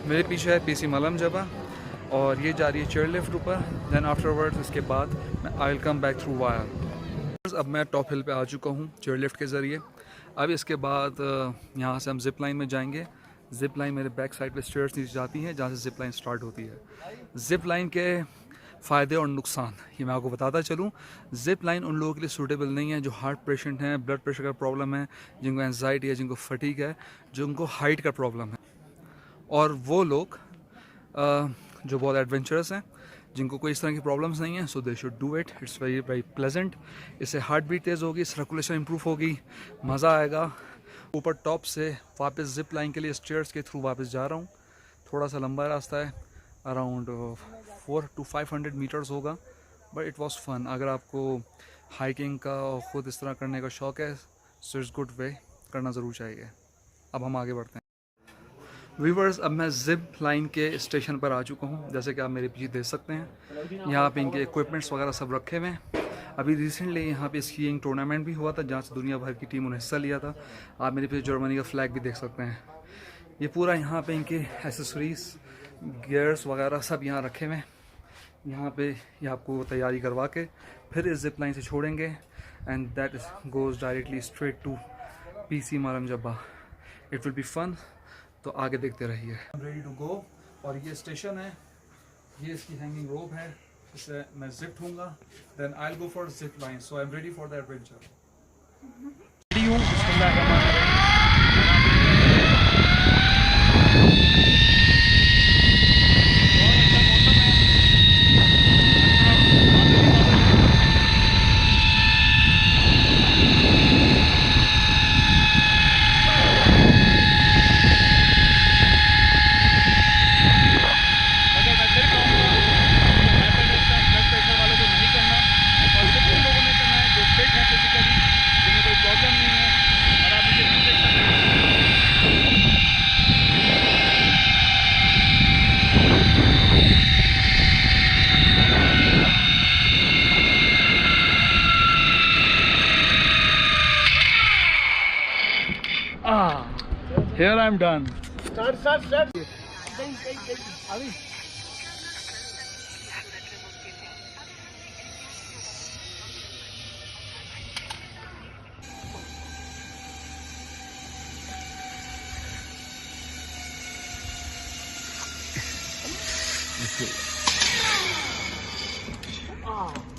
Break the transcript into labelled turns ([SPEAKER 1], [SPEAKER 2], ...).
[SPEAKER 1] मेरे पीछे है पीसी मलम जबा और ये जा रही है चेयर लिफ्ट ऊपर। दैन आफ्टरवर्ड्स इसके बाद I will come back through wire. अब मैं टॉप हिल पे आ चुका हूँ चेयर लिफ्ट के ज़रिए। अब इसके बाद यहाँ से हम ज़िप लाइन में जाएंगे। ज़िप लाइन मेरे बैक साइड पे स्टेयर्स नीचे जाती हैं जहाँ से ज़िप लाइन स्टार्ट होती है। ज़िप लाइन के फ़ायदे और नुकसान ये मैं आपको बताता चलूँ। ज़िप लाइन उन लोगों के लिए सूटेबल नहीं है जो हार्ट पेशेंट हैं, ब्लड प्रेशर का प्रॉब्लम है, जिनको एंजाइटी है, जिनको फटीग है, जिनको हाइट का प्रॉब्लम है, और वो लोग जो बहुत एडवेंचरस हैं, जिनको कोई इस तरह की प्रॉब्लम्स नहीं है। So they should do it. It's very very pleasant. इससे हार्ट बीट तेज़ होगी, सर्कुलेशन इंप्रूव होगी, मज़ा आएगा। ऊपर टॉप से वापस ज़िप लाइन के लिए स्टेयर्स के थ्रू वापस जा रहा हूँ। थोड़ा सा लंबा रास्ता है, अराउंड 400 to 500 मीटर्स होगा, बट इट वॉज फन। अगर आपको हाइकिंग का और ख़ुद इस तरह करने का शौक़ है, सो इट्स गुड वे, करना ज़रूर चाहिए। अब हम आगे बढ़ते हैं। व्यूवर्स, अब मैं ज़िप लाइन के स्टेशन पर आ चुका हूँ। जैसे कि आप मेरे पीछे देख सकते हैं, यहाँ पे इनके इक्विपमेंट्स वगैरह सब रखे हुए हैं। अभी रिसेंटली यहाँ पे स्कीइंग टूर्नामेंट भी हुआ था जहाँ से दुनिया भर की टीमों ने हिस्सा लिया था। आप मेरे पीछे जर्मनी का फ्लैग भी देख सकते हैं। ये पूरा यहाँ पे इनके एसेसरीज, गियर्स वगैरह सब यहाँ रखे हुए हैं। यहाँ पे ये आपको तैयारी करवा के फिर इस ज़िप लाइन से छोड़ेंगे and that goes directly straight to PC Malam Jabba. It will be fun. तो आगे देखते रहिए। Ready to go. और ये स्टेशन है, ये इसकी हैंगिंग रोप है, इससे मैं जिप दूंगा, then I will go for zip line. So I am ready for the adventure. Ready हूँ। Here I'm done. Start. Okay.